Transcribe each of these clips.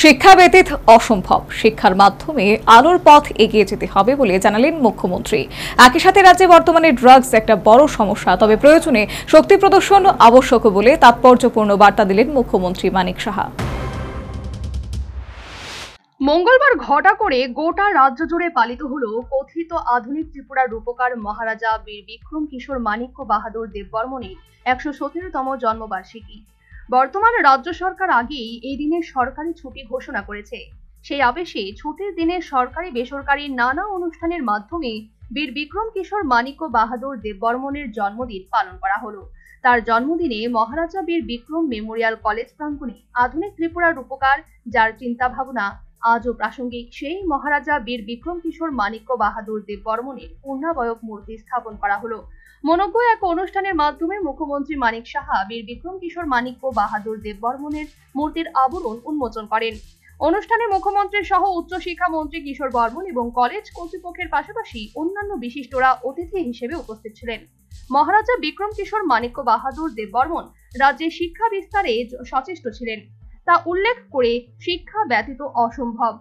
শিক্ষা ব্যতীত অসম্ভব, শিক্ষার মাধ্যমে আলোর পথ এগিয়ে যেতে হবে বলে জানালেন মুখ্যমন্ত্রী। একই সাথে রাজ্যে বর্তমানে ড্রাগস একটা বড় সমস্যা, তবে প্রয়োজনে শক্তি প্রদর্শন আবশ্যক বলে তাৎপর্যপূর্ণ বার্তা দিলেন মুখ্যমন্ত্রী মানিক সাহা। মঙ্গলবার ঘটা করে গোটা রাজ্য জুড়ে পালিত হলো কথিত আধুনিক ত্রিপুরার রূপকার মহারাজা বীর বিক্রম কিশোর মানিক্য বাহাদুর দেববর্মণের ১১৭তম জন্মবার্ষিকী। বর্তমান রাজ্য সরকার আগেই এই দিনে সরকারি ছুটি ঘোষণা করেছে। সেই আবেশে ছুটির দিনে সরকারি বেসরকারি নানা অনুষ্ঠানের মাধ্যমে বীর বিক্রম কিশোর মানিক্য বাহাদুর দেববর্মণের জন্মদিন পালন করা হলো। তার জন্মদিনে মহারাজা বীর বিক্রম মেমোরিয়াল কলেজ প্রাঙ্গণে আধুনিক ত্রিপুরার রূপকার, যার চিন্তা ভাবনা আজও প্রাসঙ্গিক, সেই মহারাজা বীর বিক্রম কিশোর মানিক্য বাহাদুর দেববর্মণের পূর্ণাবয়ব মূর্তি স্থাপন করা হলো। মনোজ্ঞ এক অনুষ্ঠানের মাধ্যমে মুখ্যমন্ত্রী মানিক সাহা বীর বিক্রম কিশোর মানিক্য বাহাদুর দেববর্মণের মূর্তির আবরণ উন্মোচন করেন। অনুষ্ঠানে মুখ্যমন্ত্রী সহ উচ্চশিক্ষা মন্ত্রী কিশোর বর্মন এবং কলেজ কর্তৃপক্ষের পাশাপাশি অন্যান্য বিশিষ্টরা অতিথি হিসেবে উপস্থিত ছিলেন। মহারাজা বিক্রম কিশোর মানিক্য বাহাদুর দেববর্মন রাজ্যে শিক্ষা বিস্তারে সচেষ্ট ছিলেন, তা উল্লেখ করে শিক্ষা ব্যতীত অসম্ভব,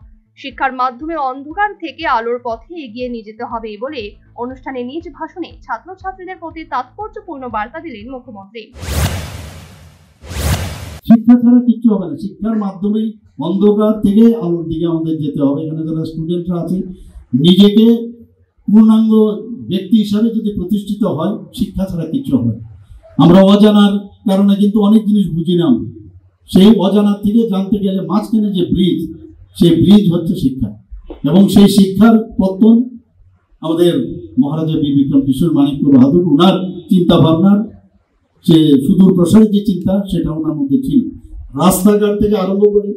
শিক্ষার মাধ্যমে অন্ধকার থেকে আলোর পথে এগিয়ে নিয়ে যেতে হবে বলে অনুষ্ঠানে নিজ ভাষণে ছাত্রছাত্রীদের প্রতি তাৎপর্যপূর্ণ বার্তা দিলেন মুখ্যমন্ত্রী। শিক্ষা ছাড়া কিছু হবে না, শিক্ষার মাধ্যমে অন্ধকার থেকে আলোর দিকে আমাদের যেতে হবে। এখানে যারা স্টুডেন্টরা আছে, নিজেকে পূর্ণাঙ্গ ব্যক্তি হিসাবে যদি প্রতিষ্ঠিত হয়, শিক্ষা ছাড়া কিছু হবে। আমরা অজানার কারণে কিন্তু অনেক জিনিস বুঝি না। সেই অজানার থেকে জানতে গেলে মাঝখানে যে ব্রিজ, সেই ব্রিজ হচ্ছে শিক্ষা। এবং সেই শিক্ষার পত্তন আমাদের মহারাজা বীর বিক্রম কিশোর মানিক্য বাহাদুর, ওনার চিন্তা ভাবনার যে সুদূর প্রসারী যে চিন্তা, সেটা ওনার মধ্যে ছিল। রাস্তাঘাট থেকে আরম্ভ করে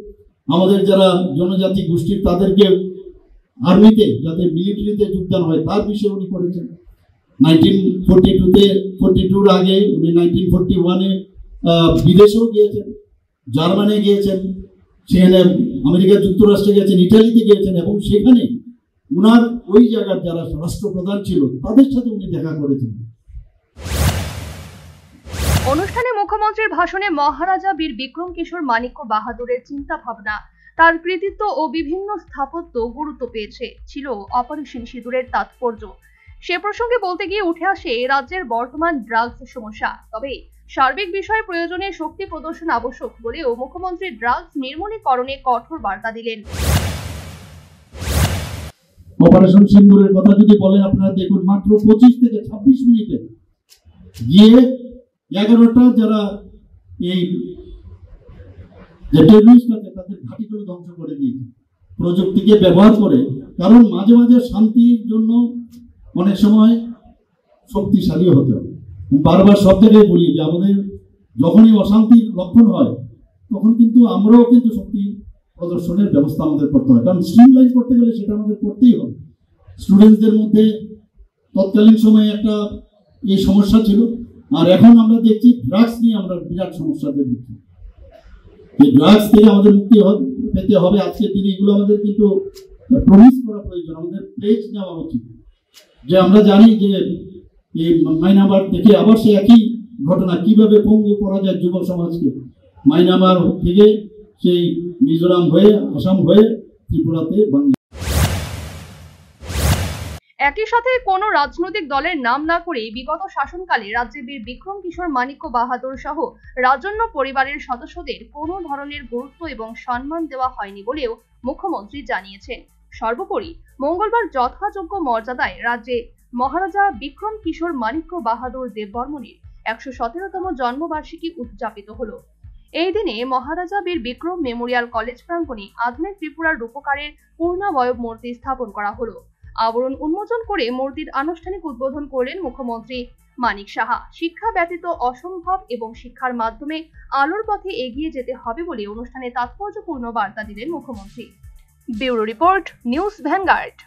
আমাদের যারা জনজাতি গোষ্ঠীর, তাদেরকে আর্মিতে যাতে মিলিটারিতে যোগদান হয়, তার বিষয়ে উনি করেছেন। 1942-42 আগে উনি 1941-এ বিদেশেও গিয়েছেন, জার্মানি গিয়েছেন, সেখানে আমেরিকা যুক্তরাষ্ট্রে গিয়েছেন, ইটালিতে গিয়েছেন, এবং সেখানে উনার ওই জায়গার যারা রাষ্ট্রপ্রধান ছিল তাদের সাথে উনি দেখা করেছেন। অনুষ্ঠানে মুখ্যমন্ত্রীর ভাষণে মহারাজা বীর বিক্রম কিশোর মানিক্য বাহাদুরের চিন্তা ভাবনা, তার কৃতিত্ব ও বিভিন্ন স্থাপত্য গুরুত্ব পেয়েছে, ছিল অপারেশন সিঁদুরের তাৎপর্য। সে প্রসঙ্গে বলতে গিয়ে উঠে আসে রাজ্যের বর্তমান ড্রাগস সমস্যা, তবে সার্বিক বিষয়ে প্রয়োজনে শক্তি প্রদর্শন আবশ্যক বলেও মুখ্যমন্ত্রী ড্রাগস নির্মূলীকরণে কঠোর বার্তা দিলেন। অপারেশন সিন্দুরের কথা যদি বলেন, আপনারা দেখুন মাত্র 25 থেকে 26 মিনিটে গিয়ে 11টা যারা এই যে টেররিস্ট আছে তাদের ঘাঁটিগুলো ধ্বংস করে দিয়েছে প্রযুক্তিকে ব্যবহার করে। কারণ মাঝে মাঝে শান্তির জন্য অনেক সময় শক্তিশালী হতে হবে। বারবার সব জায়গায় বলি যে আমাদের যখনই অশান্তির লক্ষণ হয়, তখন কিন্তু আমরাও কিন্তু শক্তি প্রদর্শনের ব্যবস্থা আমাদের করতে হয়। কারণ স্ট্রিমলাইন করতে গেলে সেটা আমাদের করতেই হবে। স্টুডেন্টসদের মধ্যে তৎকালীন সময়ে একটা এই সমস্যা ছিল, আর এখন আমরা দেখছি ড্রাগস নিয়ে আমরা বিরাট সমস্যাতে ভুগছি। এই ড্রাগস থেকে আমাদের মুক্তি পেতে হবে। আজকের দিনে এগুলো আমাদের কিন্তু প্রমিস করা প্রয়োজন, আমাদের প্লেজ নেওয়া উচিত। যে আমরা জানি যে এই মায়ানমার থেকে আবার সে একই ঘটনা, কিভাবে পঙ্গু করা যায় যুব সমাজকে। মায়ানমার থেকে সেই মিজোরাম হয়ে, আসাম হয়ে ত্রিপুরাতে, বাংলা। একই সাথে কোন রাজনৈতিক দলের নাম না করে বিগত শাসনকালে রাজ্যে বীর বিক্রম কিশোর মানিক্য বাহাদুর সহ রাজন্য পরিবারের সদস্যদের কোনো ধরনের গুরুত্ব এবং সম্মান দেওয়া হয়নি বলেও মুখ্যমন্ত্রী জানিয়েছেন। সর্বোপরি মঙ্গলবার যথাযোগ্য মর্যাদায় রাজ্যে মহারাজা বিক্রম কিশোর মানিক্য বাহাদুর দেববর্মণের ১১৭তম জন্মবার্ষিকী উদযাপিত হলো। এই দিনে মহারাজা বীর বিক্রম মেমোরিয়াল কলেজ প্রাঙ্গণে আধুনিক ত্রিপুরার রূপকারের পূর্ণাবয়ব মূর্তি স্থাপন করা হলো। আবরণ উন্মোচন করে মূর্তির আনুষ্ঠানিক উদ্বোধন করলেন মুখ্যমন্ত্রী মানিক সাহা। শিক্ষা ব্যতীত অসম্ভব এবং শিক্ষার মাধ্যমে আলোর পথে এগিয়ে যেতে হবে বলে অনুষ্ঠানে তাৎপর্যপূর্ণ বার্তা দিলেন মুখ্যমন্ত্রী। Bureau report, news vanguard.